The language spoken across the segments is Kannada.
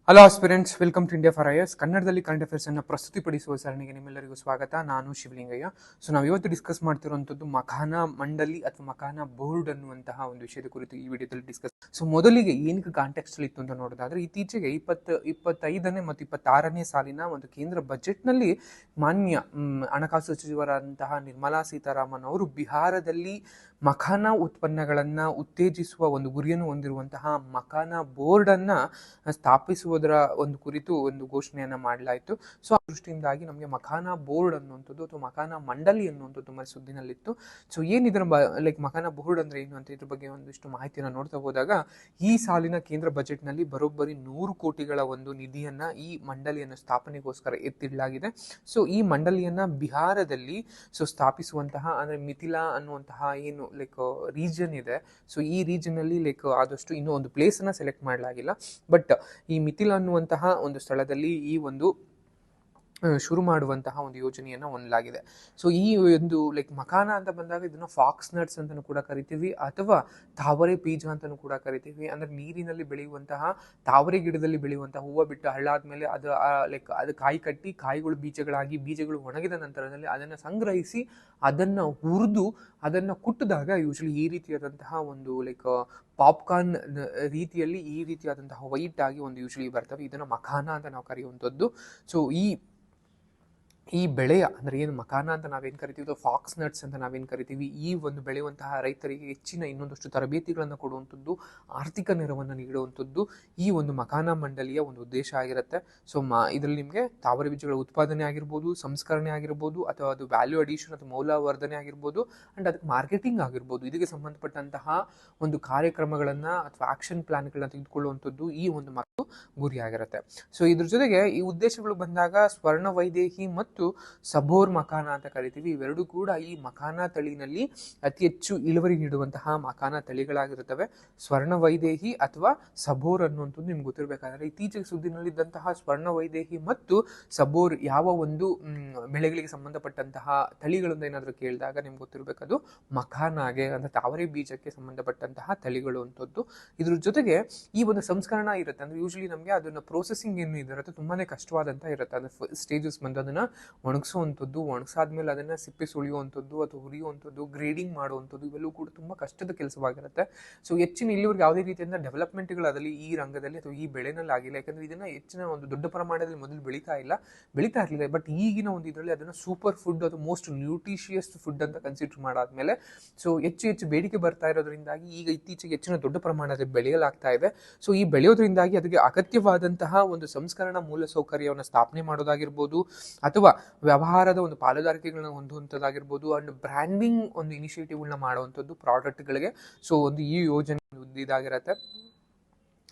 Hello aspirants, welcome to India for IAS. ಕನ್ನಡದಲ್ಲಿ ಕರೆಂಟ್ ಅಫೇರ್ಸ್ ಅನ್ನು ಪ್ರಸ್ತುತಿಪಡಿಸುವ ಸರಣಿಗೆ ನಿಮ್ಮೆಲ್ಲರಿಗೂ ಸ್ವಾಗತ. ನಾನು ಶಿವಲಿಂಗಯ್ಯ. ಸೊ ನಾವು ಇವತ್ತು ಡಿಸ್ಕಸ್ ಮಾಡ್ತಿರುವಂಥದ್ದು ಮಖಾನ ಮಂಡಳಿ ಅಥವಾ ಮಖಾನ ಬೋರ್ಡ್ ಅನ್ನುವಂತಹ ಒಂದು ವಿಷಯದ ಕುರಿತು ಈ ವಿಡಿಯೋದಲ್ಲಿ ಡಿಸ್ಕಸ್. ಸೊ ಮೊದಲಿಗೆ ಏನಕ್ಕೆ ಕಾಂಟೆಕ್ಸ್ಟ್ ಇತ್ತು ಅಂತ ನೋಡೋದಾದ್ರೆ, ಇತ್ತೀಚೆಗೆ 25ನೇ ಮತ್ತು 26ನೇ ಸಾಲಿನ ಒಂದು ಕೇಂದ್ರ ಬಜೆಟ್ನಲ್ಲಿ ಮಾನ್ಯ ಹಣಕಾಸು ಸಚಿವರಾದಂತಹ ನಿರ್ಮಲಾ ಸೀತಾರಾಮನ್ ಅವರು ಬಿಹಾರದಲ್ಲಿ ಮಖಾನ ಉತ್ಪನ್ನಗಳನ್ನ ಉತ್ತೇಜಿಸುವ ಒಂದು ಗುರಿಯನ್ನು ಹೊಂದಿರುವಂತಹ ಮಖಾನ ಬೋರ್ಡ್ ಅನ್ನ ಸ್ಥಾಪಿಸುವುದರ ಒಂದು ಕುರಿತು ಒಂದು ಘೋಷಣೆಯನ್ನ ಮಾಡಲಾಯಿತು. ಸೊ ಆ ದೃಷ್ಟಿಯಿಂದಾಗಿ ನಮಗೆ ಮಖಾನ ಬೋರ್ಡ್ ಅನ್ನುವಂಥದ್ದು ಅಥವಾ ಮಖಾನ ಮಂಡಳಿ ಅನ್ನುವಂಥದ್ದು ತುಂಬಾ ಸುದ್ದಿನಲ್ಲಿತ್ತು. ಸೊ ಏನಿದ್ರ ಲೈಕ್ ಮಖಾನ ಬೋರ್ಡ್ ಅಂದ್ರೆ ಏನು ಅಂತ ಇದ್ರ ಬಗ್ಗೆ ಒಂದಿಷ್ಟು ಮಾಹಿತಿಯನ್ನು ನೋಡ್ತಾ ಹೋದಾಗ, ಈ ಸಾಲಿನ ಕೇಂದ್ರ ಬಜೆಟ್ ನಲ್ಲಿ ಬರೋಬ್ಬರಿ 100 ಕೋಟಿಗಳ ಒಂದು ನಿಧಿಯನ್ನ ಈ ಮಂಡಳಿಯನ್ನು ಸ್ಥಾಪನೆಗೋಸ್ಕರ ಎತ್ತಿಡಲಾಗಿದೆ. ಸೊ ಈ ಮಂಡಳಿಯನ್ನ ಬಿಹಾರದಲ್ಲಿ ಸ್ಥಾಪಿಸುವಂತಹ ಅಂದ್ರೆ ಮಿಥಿಲಾ ಅನ್ನುವಂತಹ ಏನು ಲೈಕ್ ರೀಜನ್ ಇದೆ. ಸೊ ಈ ರೀಜನ್ ಅಲ್ಲಿ ಲೈಕ್ ಆದಷ್ಟು ಇನ್ನೂ ಒಂದು ಪ್ಲೇಸ್ ಅನ್ನ ಸೆಲೆಕ್ಟ್ ಮಾಡಲಾಗಿಲ್ಲ. ಬಟ್ ಈ ಮಿಥಿಲಾ ಅನ್ನುವಂತಹ ಒಂದು ಸ್ಥಳದಲ್ಲಿ ಈ ಒಂದು ಶುರು ಮಾಡುವಂತಹ ಒಂದು ಯೋಜನೆಯನ್ನು ಹೊಂದಲಾಗಿದೆ. ಸೊ ಈ ಒಂದು ಲೈಕ್ ಮಖಾನ ಅಂತ ಬಂದಾಗ ಇದನ್ನ ಫಾಕ್ಸ್ ನಟ್ಸ್ ಅಂತಾನೂ ಕೂಡ ಕರಿತೀವಿ, ಅಥವಾ ತಾವರೆ ಬೀಜ ಅಂತಾನೂ ಕೂಡ ಕರಿತೀವಿ. ಅಂದ್ರೆ ನೀರಿನಲ್ಲಿ ಬೆಳೆಯುವಂತಹ ತಾವರೆ ಗಿಡದಲ್ಲಿ ಬೆಳೆಯುವಂತಹ ಹೂವು ಬಿಟ್ಟು ಹಳ್ಳಾದ್ಮೇಲೆ ಅದು ಲೈಕ್ ಅದು ಕಾಯಿ ಕಟ್ಟಿ ಕಾಯಿಗಳು ಬೀಜಗಳಾಗಿ ಬೀಜಗಳು ಒಣಗಿದ ನಂತರದಲ್ಲಿ ಅದನ್ನ ಸಂಗ್ರಹಿಸಿ ಅದನ್ನ ಹುರಿದು ಅದನ್ನ ಕುಟ್ಟಿದಾಗ ಯೂಶಲಿ ಈ ರೀತಿಯಾದಂತಹ ಒಂದು ಲೈಕ್ ಪಾಪ್ಕಾರ್ನ್ ರೀತಿಯಲ್ಲಿ ಈ ರೀತಿಯಾದಂತಹ ವೈಟ್ ಆಗಿ ಒಂದು ಯೂಶಲಿ ಬರ್ತವೆ. ಇದನ್ನ ಮಖಾನ ಅಂತ ನಾವು ಕರೆಯುವಂಥದ್ದು. ಸೊ ಈ ಬೆಳೆಯ ಅಂದ್ರೆ ಏನು ಮಖಾನ ಅಂತ ನಾವೇನು ಕರಿತೀವಿ, ಫಾಕ್ಸ್ ನಟ್ಸ್ ಅಂತ ನಾವೇನು ಕರಿತೀವಿ, ಈ ಒಂದು ಬೆಳೆಯುವಂತಹ ರೈತರಿಗೆ ಹೆಚ್ಚಿನ ಇನ್ನೊಂದಷ್ಟು ತರಬೇತಿಗಳನ್ನು ಕೊಡುವಂಥದ್ದು, ಆರ್ಥಿಕ ನೆರವನ್ನು ನೀಡುವಂಥದ್ದು ಈ ಒಂದು ಮಖಾನ ಮಂಡಳಿಯ ಒಂದು ಉದ್ದೇಶ ಆಗಿರುತ್ತೆ. ಸೊ ಇದರಲ್ಲಿ ನಿಮಗೆ ತಾವರೆ ಬೀಜಗಳ ಉತ್ಪಾದನೆ ಆಗಿರ್ಬೋದು, ಸಂಸ್ಕರಣೆ ಆಗಿರ್ಬೋದು, ಅಥವಾ ಅದು ವ್ಯಾಲ್ಯೂ ಅಡಿಷನ್ ಅಥವಾ ಮೌಲ್ಯವರ್ಧನೆ ಆಗಿರ್ಬೋದು, ಅಂಡ್ ಅದಕ್ಕೆ ಮಾರ್ಕೆಟಿಂಗ್ ಆಗಿರ್ಬೋದು, ಇದಕ್ಕೆ ಸಂಬಂಧಪಟ್ಟಂತಹ ಒಂದು ಕಾರ್ಯಕ್ರಮಗಳನ್ನ ಅಥವಾ ಆಕ್ಷನ್ ಪ್ಲಾನ್ಗಳನ್ನ ತೆಗೆದುಕೊಳ್ಳುವಂಥದ್ದು ಈ ಒಂದು ಗುರಿಯಾಗಿರುತ್ತೆ. ಸೊ ಇದ್ರ ಜೊತೆಗೆ ಈ ಉದ್ದೇಶಗಳು ಬಂದಾಗ ಸ್ವರ್ಣ ವೈದೇಹಿ ಮತ್ತು ಸಬೋರ್ ಮಖಾನ ಅಂತ ಕರಿತೀವಿ. ಇವೆರಡು ಕೂಡ ಈ ಮಖಾನ ತಳಿನಲ್ಲಿ ಅತಿ ಹೆಚ್ಚು ಇಳುವರಿ ನೀಡುವಂತಹ ಮಖಾನ ತಳಿಗಳಾಗಿರುತ್ತವೆ. ಸ್ವರ್ಣ ವೈದೇಹಿ ಅಥವಾ ಸಬೋರ್ ಅನ್ನುವಂಥದ್ದು ನಿಮ್ಗೆ ಗೊತ್ತಿರಬೇಕಾದ್ರೆ, ಇತ್ತೀಚೆಗೆ ಸುದ್ದಿನಲ್ಲಿದ್ದಂತಹ ಸ್ವರ್ಣ ವೈದೇಹಿ ಮತ್ತು ಸಬೋರ್ ಯಾವ ಒಂದು ಬೆಳೆಗಳಿಗೆ ಸಂಬಂಧಪಟ್ಟಂತಹ ತಳಿಗಳು ಅಂತ ಏನಾದರೂ ಕೇಳಿದಾಗ ನಿಮ್ಗೆ ಗೊತ್ತಿರಬೇಕದು ಮಖಾನಾಗೆ ಅಂದ್ರೆ ತಾವರೆ ಬೀಜಕ್ಕೆ ಸಂಬಂಧಪಟ್ಟಂತಹ ತಳಿಗಳು ಅಂತದ್ದು. ಇದ್ರ ಜೊತೆಗೆ ಈ ಒಂದು ಸಂಸ್ಕರಣ ಇರುತ್ತೆ. ಅಂದ್ರೆ ಯೂಶಲಿ ನಮಗೆ ಅದನ್ನ ಪ್ರೋಸೆಸಿಂಗ್ ಏನು ಇರುತ್ತೆ ತುಂಬಾನೇ ಕಷ್ಟವಾದಂತ ಇರುತ್ತೆ. ಅಂದ್ರೆ ಸ್ಟೇಜಸ್ ಬಂದು ಅದನ್ನ ಒಣಗಿಸುವಂಥದ್ದು, ಒಣಗಿಸಾದ್ಮೇಲೆ ಅದನ್ನ ಸಿಪ್ಪೆ ಸುಳಿಯುವಂಥದ್ದು ಅಥವಾ ಹುರಿಯುವಂಥದ್ದು, ಗ್ರೇಡಿಂಗ್ ಮಾಡುವಂಥದ್ದು, ಇವೆಲ್ಲವೂ ಕೂಡ ತುಂಬಾ ಕಷ್ಟದ ಕೆಲಸವಾಗಿರುತ್ತೆ. ಸೊ ಹೆಚ್ಚಿನ ಇಲ್ಲಿವರೆಗೆ ಯಾವುದೇ ರೀತಿಯಿಂದ ಡೆವಲಪ್ಮೆಂಟ್ಗಳು ಅದರಲ್ಲಿ ಈ ರಂಗದಲ್ಲಿ ಅಥವಾ ಈ ಬೆಳೆನಲ್ಲಿ ಆಗಿಲ್ಲ. ಯಾಕಂದ್ರೆ ಇದನ್ನ ಹೆಚ್ಚಿನ ಒಂದು ದೊಡ್ಡ ಪ್ರಮಾಣದಲ್ಲಿ ಮೊದಲು ಬೆಳೀತಾ ಇರಲಿಲ್ಲ. ಬಟ್ ಈಗಿನ ಒಂದು ಇದರಲ್ಲಿ ಅದನ್ನ ಸೂಪರ್ ಫುಡ್ ಅಥವಾ ಮೋಸ್ಟ್ ನ್ಯೂಟ್ರಿಷಿಯಸ್ ಫುಡ್ ಅಂತ ಕನ್ಸಿಡರ್ ಮಾಡಾದ್ಮೇಲೆ ಸೊ ಹೆಚ್ಚು ಬೇಡಿಕೆ ಬರ್ತಾ ಇರೋದ್ರಿಂದಾಗಿ ಈಗ ಇತ್ತೀಚೆಗೆ ಹೆಚ್ಚಿನ ದೊಡ್ಡ ಪ್ರಮಾಣದಲ್ಲಿ ಬೆಳೆಯಲಾಗ್ತಾ ಇದೆ. ಸೊ ಈ ಬೆಳೆಯೋದ್ರಿಂದಾಗಿ ಅದಕ್ಕೆ ಅಗತ್ಯವಾದಂತಹ ಒಂದು ಸಂಸ್ಕರಣಾ ಮೂಲಸೌಕರ್ಯವನ್ನು ಸ್ಥಾಪನೆ ಮಾಡೋದಾಗಿರ್ಬೋದು, ಅಥವಾ ವ್ಯವಹಾರದ ಒಂದು ಪಾಲುದಾರಿಕೆಗಳನ್ನ ಹೊಂದುವಂಥದ್ದಾಗಿರ್ಬೋದು, ಅಂಡ್ ಬ್ರ್ಯಾಂಡಿಂಗ್ ಒಂದು ಇನಿಷಿಯೇಟಿವ್ಗಳನ್ನ ಮಾಡುವಂಥದ್ದು ಪ್ರಾಡಕ್ಟ್ಗಳಿಗೆ. ಸೊ ಒಂದು ಈ ಯೋಜನೆ ಇದಾಗಿರುತ್ತೆ.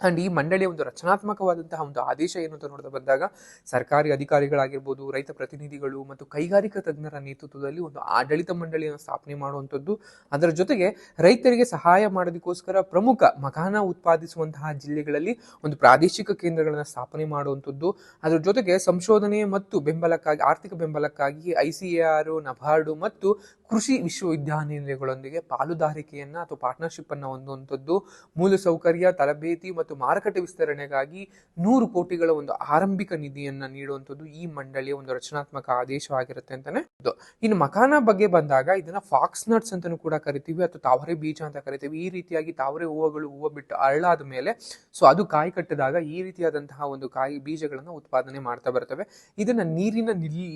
ಅಂಡ್ ಈ ಮಂಡಳಿಯ ಒಂದು ರಚನಾತ್ಮಕವಾದಂತಹ ಒಂದು ಆದೇಶ ಏನು ಅಂತ ನೋಡ್ತಾ ಬಂದಾಗ, ಸರ್ಕಾರಿ ಅಧಿಕಾರಿಗಳಾಗಿರ್ಬೋದು, ರೈತ ಪ್ರತಿನಿಧಿಗಳು ಮತ್ತು ಕೈಗಾರಿಕಾ ತಜ್ಞರ ನೇತೃತ್ವದಲ್ಲಿ ಒಂದು ಆಡಳಿತ ಮಂಡಳಿಯನ್ನು ಸ್ಥಾಪನೆ ಮಾಡುವಂಥದ್ದು, ಅದರ ಜೊತೆಗೆ ರೈತರಿಗೆ ಸಹಾಯ ಮಾಡೋದಕ್ಕೋಸ್ಕರ ಪ್ರಮುಖ ಮಖಾನ ಉತ್ಪಾದಿಸುವಂತಹ ಜಿಲ್ಲೆಗಳಲ್ಲಿ ಒಂದು ಪ್ರಾದೇಶಿಕ ಕೇಂದ್ರಗಳನ್ನು ಸ್ಥಾಪನೆ ಮಾಡುವಂಥದ್ದು, ಅದರ ಜೊತೆಗೆ ಸಂಶೋಧನೆ ಮತ್ತು ಬೆಂಬಲಕ್ಕಾಗಿ ಆರ್ಥಿಕ ಬೆಂಬಲಕ್ಕಾಗಿ ICAR, ನಬಾರ್ಡು ಮತ್ತು ಕೃಷಿ ವಿಶ್ವವಿದ್ಯಾನಿಲಯಗಳೊಂದಿಗೆ ಪಾಲುದಾರಿಕೆಯನ್ನ ಅಥವಾ ಪಾರ್ಟ್ನರ್ಶಿಪ್ ಅನ್ನ ಹೊಂದುವಂಥದ್ದು, ಮೂಲಸೌಕರ್ಯ, ತರಬೇತಿ ಮತ್ತು ಮಾರುಕಟ್ಟೆ ವಿಸ್ತರಣೆಗಾಗಿ 100 ಕೋಟಿಗಳ ಒಂದು ಆರಂಭಿಕ ನಿಧಿಯನ್ನ ನೀಡುವಂಥದ್ದು ಈ ಮಂಡಳಿಯ ಒಂದು ರಚನಾತ್ಮಕ ಆದೇಶವಾಗಿರುತ್ತೆ ಅಂತಾನೆ. ಇನ್ನು ಮಖಾನ ಬಗ್ಗೆ ಬಂದಾಗ ಇದನ್ನ ಫಾಕ್ಸ್ ನಟ್ಸ್ ಅಂತಾನೂ ಕೂಡ ಕರಿತೀವಿ ಅಥವಾ ತಾವರೆ ಬೀಜ ಅಂತ ಕರಿತೀವಿ. ಈ ರೀತಿಯಾಗಿ ತಾವರೆ ಹೂವು ಬಿಟ್ಟು ಅರಳಾದ ಮೇಲೆ ಸೊ ಅದು ಕಾಯಿ ಕಟ್ಟಿದಾಗ ಈ ರೀತಿಯಾದಂತಹ ಒಂದು ಕಾಯಿ ಬೀಜಗಳನ್ನ ಉತ್ಪಾದನೆ ಮಾಡ್ತಾ ಬರ್ತವೆ. ಇದನ್ನ ನೀರಿನ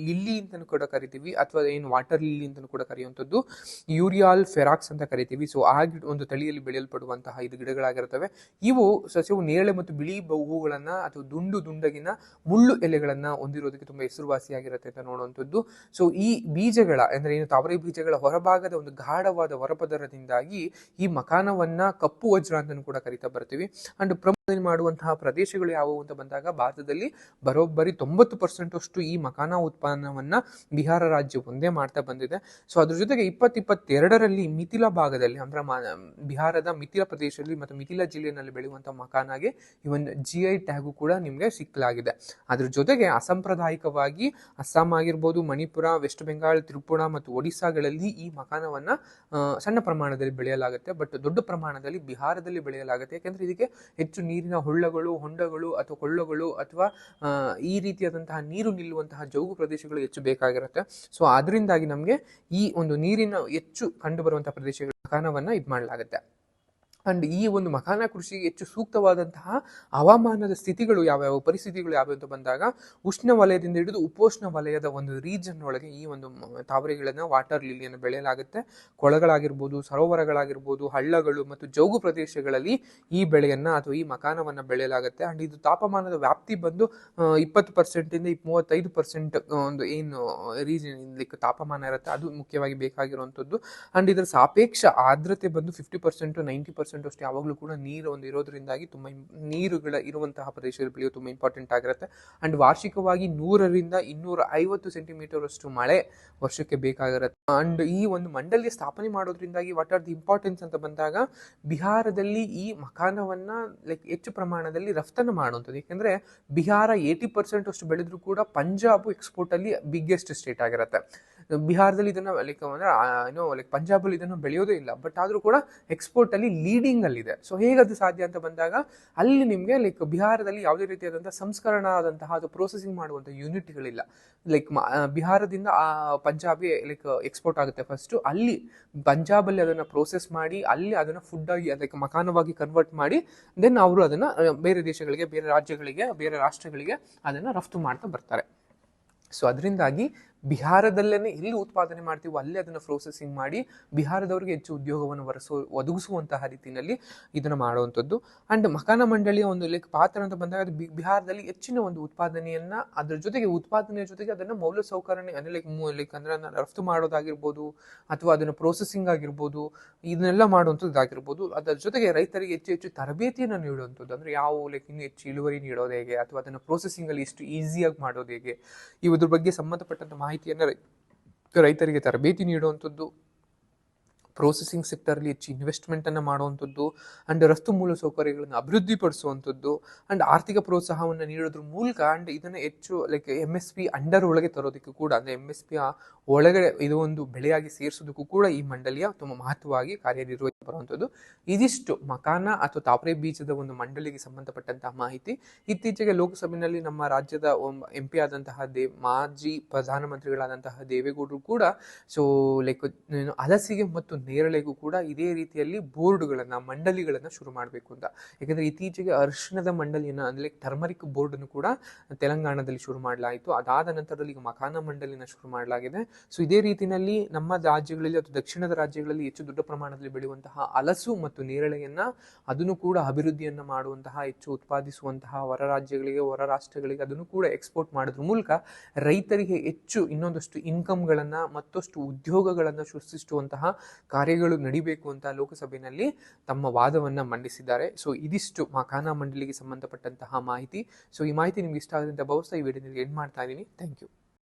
ಲಿಲ್ಲಿ ಅಂತಾನೂ ಕೂಡ ಕರಿತೀವಿ, ಅಥವಾ ಏನು ವಾಟರ್ ಲಿಲ್ಲಿ ಅಂತಾನೂ ಕೂಡ ಕರೆಯುವಂಥದ್ದು, ಯೂರಿಯಾಲ್ ಫೆರಾಕ್ಸ್ ಅಂತ ಕರಿತೀವಿ. ಸೊ ಆ ಒಂದು ತಳಿಯಲ್ಲಿ ಬೆಳೆಯಲ್ಪಡುವಂತಹ ಇದು ಗಿಡಗಳಾಗಿರ್ತವೆ. ಇವು ಸಸ್ಯವು ನೇರಳೆ ಮತ್ತು ಬಿಳಿ ಹೂವುಗಳನ್ನ ಅಥವಾ ದುಂಡಗಿನ ಮುಳ್ಳು ಎಲೆಗಳನ್ನ ಹೊಂದಿರೋದಕ್ಕೆ ತುಂಬಾ ಹೆಸರುವಾಸಿಯಾಗಿರುತ್ತೆ ಅಂತ ನೋಡುವಂಥದ್ದು. ಸೊ ಈ ಬೀಜಗಳ ಅಂದ್ರೆ ಏನು ತಾವರೆ ಬೀಜಗಳ ಹೊರಭಾಗದ ಒಂದು ಗಾಢವಾದ ಹೊರಪದರದಿಂದಾಗಿ ಈ ಮಖಾನವನ್ನ ಕಪ್ಪು ವಜ್ರ ಅಂತ ಕೂಡ ಕರಿತಾ ಬರ್ತೀವಿ. ಅಂಡ್ ಪ್ರಮುಖ ಮಾಡುವಂತಹ ಪ್ರದೇಶಗಳು ಯಾವುವು ಅಂತ ಬಂದಾಗ, ಭಾರತದಲ್ಲಿ ಬರೋಬ್ಬರಿ 90% ಅಷ್ಟು ಈ ಮಖಾನ ಉತ್ಪನ್ನವನ್ನ ಬಿಹಾರ ರಾಜ್ಯ ಒಂದೇ ಮಾಡ್ತಾ ಬಂದಿದೆ. ಸೊ ಅದ್ರ ಜೊತೆಗೆ 2022ರಲ್ಲಿ ಮಿಥಿಲಾ ಭಾಗದಲ್ಲಿ ಅಂದ್ರೆ ಬಿಹಾರದ ಮಿಥಿಲಾ ಪ್ರದೇಶದಲ್ಲಿ ಮತ್ತು ಮಿಥಿಲಾ ಜಿಲ್ಲೆಯಲ್ಲಿ ಬೆಳೆಯುವಂತಹ ಮಖಾನ ಮಕಾನಾಗೆ ಈ ಒಂದು GI ಟ್ಯಾಗು ಕೂಡ ನಿಮಗೆ ಸಿಕ್ಕಲಾಗಿದೆ. ಅದ್ರ ಜೊತೆಗೆ ಅಸಾಂಪ್ರದಾಯಿಕವಾಗಿ ಅಸ್ಸಾಂ ಆಗಿರ್ಬೋದು, ಮಣಿಪುರ, ವೆಸ್ಟ್ ಬೆಂಗಾಲ್, ತ್ರಿಪುರ ಮತ್ತು ಒಡಿಸ್ಸಾಗಳಲ್ಲಿ ಈ ಮಕಾನವನ್ನ ಸಣ್ಣ ಪ್ರಮಾಣದಲ್ಲಿ ಬೆಳೆಯಲಾಗುತ್ತೆ. ಬಟ್ ದೊಡ್ಡ ಪ್ರಮಾಣದಲ್ಲಿ ಬಿಹಾರದಲ್ಲಿ ಬೆಳೆಯಲಾಗುತ್ತೆ. ಯಾಕೆಂದ್ರೆ ಇದಕ್ಕೆ ಹೆಚ್ಚು ನೀರಿನ ಹೊಳ್ಳಗಳು, ಹೊಂಡಗಳು ಅಥವಾ ಕೊಳ್ಳಗಳು ಅಥವಾ ಈ ರೀತಿಯಾದಂತಹ ನೀರು ನಿಲ್ಲುವಂತಹ ಜೌಗು ಪ್ರದೇಶಗಳು ಹೆಚ್ಚು ಬೇಕಾಗಿರುತ್ತೆ. ಸೊ ಅದರಿಂದಾಗಿ ನಮಗೆ ಈ ಒಂದು ನೀರಿನ ಹೆಚ್ಚು ಕಂಡು ಬರುವಂತಹ ಪ್ರದೇಶಗಳ ಮಕಾನವನ್ನ ಇದು ಮಾಡಲಾಗುತ್ತೆ. ಅಂಡ್ ಈ ಒಂದು ಮಕಾನ ಕೃಷಿಗೆ ಹೆಚ್ಚು ಸೂಕ್ತವಾದಂತಹ ಹವಾಮಾನದ ಸ್ಥಿತಿಗಳು ಯಾವ್ಯಾವ, ಪರಿಸ್ಥಿತಿಗಳು ಯಾವ್ಯಾವ ಅಂತ ಬಂದಾಗ ಉಷ್ಣ ವಲಯದಿಂದ ಹಿಡಿದು ಉಪೋಷ್ಣ ವಲಯದ ಒಂದು ರೀಜನ್ ಒಳಗೆ ಈ ಒಂದು ತಾವರೆಗಳನ್ನ, ವಾಟರ್ ಲಿಲಿಯನ್ನು ಬೆಳೆಯಲಾಗುತ್ತೆ. ಕೊಳಗಳಾಗಿರ್ಬೋದು, ಸರೋವರಗಳಾಗಿರ್ಬೋದು, ಹಳ್ಳಗಳು ಮತ್ತು ಜೌಗು ಪ್ರದೇಶಗಳಲ್ಲಿ ಈ ಬೆಳೆಯನ್ನ ಅಥವಾ ಈ ಮಕಾನವನ್ನ ಬೆಳೆಯಲಾಗುತ್ತೆ. ಅಂಡ್ ಇದು ತಾಪಮಾನದ ವ್ಯಾಪ್ತಿ ಬಂದು 20% ಇಂದ 35% ಒಂದು ಏನು ರೀಜನ್ ತಾಪಮಾನ ಇರುತ್ತೆ ಅದು ಮುಖ್ಯವಾಗಿ ಬೇಕಾಗಿರುವಂಥದ್ದು. ಅಂಡ್ ಇದರ ಸಾಪೇಕ್ಷ ಆರ್ದ್ರತೆ ಬಂದು 50% to 90% ಅಷ್ಟು ಯಾವಾಗಲೂ ಕೂಡ ನೀರು ಒಂದು ಇರೋದ್ರಿಂದಾಗಿ ತುಂಬಾ ನೀರುಗಳ ಇರುವಂತಹ ಪ್ರದೇಶದಲ್ಲಿ ಬೆಳೆಯೋದು ತುಂಬಾ ಇಂಪಾರ್ಟೆಂಟ್ ಆಗಿರುತ್ತೆ. ಅಂಡ್ ವಾರ್ಷಿಕವಾಗಿ 100 ರಿಂದ 250 ಸೆಂಟಿಮೀಟರ್ ಅಷ್ಟು ಮಳೆ ವರ್ಷಕ್ಕೆ ಬೇಕಾಗಿರುತ್ತೆ. ಅಂಡ್ ಈ ಒಂದು ಮಂಡಳಿಯ ಸ್ಥಾಪನೆ ಮಾಡೋದ್ರಿಂದಾಗಿ ವಾಟ್ ಆರ್ ದಿ ಇಂಪಾರ್ಟೆನ್ಸ್ ಅಂತ ಬಂದಾಗ ಬಿಹಾರದಲ್ಲಿ ಈ ಮಕಾನವನ್ನ ಹೆಚ್ಚು ಪ್ರಮಾಣದಲ್ಲಿ ರಫ್ತನ್ನು ಮಾಡುವಂಥದ್ದು. ಯಾಕೆಂದ್ರೆ ಬಿಹಾರ 80% ಅಷ್ಟು ಬೆಳೆದ್ರು ಕೂಡ ಪಂಜಾಬ್ ಎಕ್ಸ್ಪೋರ್ಟ್ ಅಲ್ಲಿ ಬಿಗ್ಗೆಸ್ಟ್ ಸ್ಟೇಟ್ ಆಗಿರುತ್ತೆ. ಬಿಹಾರದಲ್ಲಿ ಇದನ್ನ ಪಂಜಾಬಲ್ಲಿ ಇದನ್ನು ಬೆಳೆಯೋದೇ ಇಲ್ಲ, ಬಟ್ ಆದ್ರೂ ಕೂಡ ಎಕ್ಸ್ಪೋರ್ಟ್ ಅಲ್ಲಿ ಲೀಡಿಂಗ್ ಅಲ್ಲಿ ಇದೆ. ಸೊ ಹೇಗದು ಸಾಧ್ಯ ಅಂತ ಬಂದಾಗ ಅಲ್ಲಿ ನಿಮ್ಗೆ ಬಿಹಾರದಲ್ಲಿ ಯಾವುದೇ ರೀತಿಯಾದಂತಹ ಸಂಸ್ಕರಣ ಆದಂತಹ ಅಥವಾ ಪ್ರೊಸೆಸಿಂಗ್ ಮಾಡುವಂತಹ ಯೂನಿಟ್ಗಳಿಲ್ಲ. ಬಿಹಾರದಿಂದ ಪಂಜಾಬ್ಗೆ ಎಕ್ಸ್ಪೋರ್ಟ್ ಆಗುತ್ತೆ ಫಸ್ಟ್, ಅಲ್ಲಿ ಪಂಜಾಬ್ ಅಲ್ಲಿ ಅದನ್ನ ಪ್ರೋಸೆಸ್ ಮಾಡಿ ಅಲ್ಲಿ ಅದನ್ನ ಫುಡ್ ಆಗಿ ಅದಕ್ಕೆ ಮಕಾನವಾಗಿ ಕನ್ವರ್ಟ್ ಮಾಡಿ ದೆನ್ ಅವರು ಅದನ್ನ ಬೇರೆ ದೇಶಗಳಿಗೆ, ಬೇರೆ ರಾಜ್ಯಗಳಿಗೆ, ಬೇರೆ ರಾಷ್ಟ್ರಗಳಿಗೆ ಅದನ್ನ ರಫ್ತು ಮಾಡ್ತಾ ಬರ್ತಾರೆ. ಸೊ ಅದರಿಂದಾಗಿ ಬಿಹಾರದಲ್ಲೇನೆ ಎಲ್ಲಿ ಉತ್ಪಾದನೆ ಮಾಡ್ತೀವೋ ಅಲ್ಲೇ ಅದನ್ನ ಪ್ರೊಸೆಸಿಂಗ್ ಮಾಡಿ ಬಿಹಾರದವರಿಗೆ ಹೆಚ್ಚು ಉದ್ಯೋಗವನ್ನು ಒದಗಿಸುವಂತಹ ರೀತಿಯಲ್ಲಿ ಇದನ್ನ ಮಾಡುವಂಥದ್ದು. ಅಂಡ್ ಮಕಾನ ಮಂಡಳಿಯ ಒಂದು ಪಾತ್ರ ಅಂತ ಬಂದಾಗ ಅದು ಬಿಹಾರದಲ್ಲಿ ಹೆಚ್ಚಿನ ಒಂದು ಉತ್ಪಾದನೆಯನ್ನ, ಅದ್ರ ಜೊತೆಗೆ ಉತ್ಪಾದನೆಯ ಜೊತೆಗೆ ಅದನ್ನ ಮೌಲ್ಯ ಸೌಕರ್ಯ ಅಂದ್ರೆ ರಫ್ತು ಮಾಡೋದಾಗಿರ್ಬೋದು ಅಥವಾ ಅದನ್ನ ಪ್ರೊಸೆಸಿಂಗ್ ಆಗಿರ್ಬೋದು, ಇದನ್ನೆಲ್ಲ ಮಾಡುವಂಥದ್ದಾಗಿರ್ಬೋದು. ಅದರ ಜೊತೆಗೆ ರೈತರಿಗೆ ಹೆಚ್ಚು ಹೆಚ್ಚು ತರಬೇತಿಯನ್ನು ನೀಡುವಂಥದ್ದು. ಅಂದ್ರೆ ಯಾವ ಇನ್ನು ಹೆಚ್ಚು ಇಳುವರಿ ನೀಡೋದು ಹೇಗೆ ಅಥವಾ ಅದನ್ನ ಪ್ರೊಸೆಸಿಂಗ್ ಅಲ್ಲಿ ಎಷ್ಟು ಈಸಿಯಾಗಿ ಮಾಡೋದು ಹೇಗೆ, ಇದ್ರ ಬಗ್ಗೆ ಸಂಬಂಧಪಟ್ಟಂತ ಮಾಹಿತಿಯನ್ನು ರೈತರಿಗೆ ತರಬೇತಿ ನೀಡುವಂಥದ್ದು, ಪ್ರೊಸೆಸಿಂಗ್ ಸೆಕ್ಟರ್ ಅಲ್ಲಿ ಹೆಚ್ಚು ಇನ್ವೆಸ್ಟ್ಮೆಂಟ್ ಅನ್ನ ಮಾಡುವಂಥದ್ದು, ಅಂಡ್ ರಫ್ತು ಮೂಲ ಸೌಕರ್ಯಗಳನ್ನು ಅಭಿವೃದ್ಧಿ ಪಡಿಸುವಂಥದ್ದು, ಅಂಡ್ ಆರ್ಥಿಕ ಪ್ರೋತ್ಸಾಹವನ್ನು ನೀಡೋದ್ರ ಮೂಲಕ ಅಂಡ್ ಇದನ್ನ ಹೆಚ್ಚು MSP ಅಂಡರ್ ಒಳಗೆ ತರೋದಕ್ಕೂ ಕೂಡ, ಅಂದ್ರೆ MSP ಒಳಗಡೆ ಇದು ಒಂದು ಬೆಳೆಯಾಗಿ ಸೇರಿಸೋದಕ್ಕೂ ಕೂಡ ಈ ಮಂಡಳಿಯ ತುಂಬಾ ಮಹತ್ವವಾಗಿ ಕಾರ್ಯನಿರ್ವಹಿಸಿ ಬರುವಂಥದ್ದು. ಇದಿಷ್ಟು ಮಕಾನ ಅಥವಾ ತಾವರೆ ಬೀಜದ ಒಂದು ಮಂಡಳಿಗೆ ಸಂಬಂಧಪಟ್ಟಂತಹ ಮಾಹಿತಿ. ಇತ್ತೀಚೆಗೆ ಲೋಕಸಭೆಯಲ್ಲಿ ನಮ್ಮ ರಾಜ್ಯದ MP ಆದಂತಹ ಮಾಜಿ ಪ್ರಧಾನಮಂತ್ರಿಗಳಾದಂತಹ ದೇವೇಗೌಡರು ಕೂಡ ಹಲಸಿಗೆ ಮತ್ತು ನೇರಳೆಗೂ ಕೂಡ ಇದೇ ರೀತಿಯಲ್ಲಿ ಬೋರ್ಡ್ಗಳನ್ನ, ಮಂಡಳಿಗಳನ್ನ ಶುರು ಮಾಡಬೇಕು ಅಂತ. ಯಾಕಂದ್ರೆ ಇತ್ತೀಚೆಗೆ ಅರಿಶಿಣದ ಮಂಡಳಿಯನ್ನ ಅಂದ್ರೆ ಟರ್ಮರಿಕ್ ಬೋರ್ಡ್ ಅನ್ನು ಕೂಡ ತೆಲಂಗಾಣದಲ್ಲಿ ಶುರು ಮಾಡಲಾಯಿತು. ಅದಾದ ನಂತರದಲ್ಲಿ ಈಗ ಮಕಾನ ಮಂಡಳಿನ ಶುರು ಮಾಡಲಾಗಿದೆ. ಸೊ ಇದೇ ರೀತಿಯಲ್ಲಿ ನಮ್ಮ ರಾಜ್ಯಗಳಲ್ಲಿ ಅಥವಾ ದಕ್ಷಿಣದ ರಾಜ್ಯಗಳಲ್ಲಿ ಹೆಚ್ಚು ದೊಡ್ಡ ಪ್ರಮಾಣದಲ್ಲಿ ಬೆಳೆಯುವಂತಹ ಹಲಸು ಮತ್ತು ನೇರಳೆಯನ್ನ ಅದನ್ನು ಕೂಡ ಅಭಿವೃದ್ಧಿಯನ್ನ ಮಾಡುವಂತಹ, ಹೆಚ್ಚು ಉತ್ಪಾದಿಸುವಂತಹ ಹೊರ ರಾಜ್ಯಗಳಿಗೆ, ಹೊರ ರಾಷ್ಟ್ರಗಳಿಗೆ ಅದನ್ನು ಕೂಡ ಎಕ್ಸ್ಪೋರ್ಟ್ ಮಾಡೋದ್ರ ಮೂಲಕ ರೈತರಿಗೆ ಹೆಚ್ಚು ಇನ್ನೊಂದಷ್ಟು ಇನ್ಕಮ್ಗಳನ್ನ ಮತ್ತಷ್ಟು ಉದ್ಯೋಗಗಳನ್ನ ಸೃಷ್ಟಿಸುವಂತಹ ಕಾರ್ಯಗಳು ನಡಿಬೇಕು ಅಂತ ಲೋಕಸಭೆಯಲ್ಲಿ ತಮ್ಮ ವಾದವನ್ನ ಮಂಡಿಸಿದ್ದಾರೆ. ಸೊ ಇದಿಷ್ಟು ಮಕಾನ ಮಂಡಳಿಗೆ ಸಂಬಂಧಪಟ್ಟಂತಹ ಮಾಹಿತಿ. ಸೊ ಈ ಮಾಹಿತಿ ನಿಮ್ಗೆ ಇಷ್ಟ ಆಗುತ್ತೆ ಅಂತ ಭಾವಿಸ್ತಾ ಈ ವಿಡಿಯೋ ಎಂಡ್ ಮಾಡ್ತಾ ಇದ್ದೀನಿ. Thank you.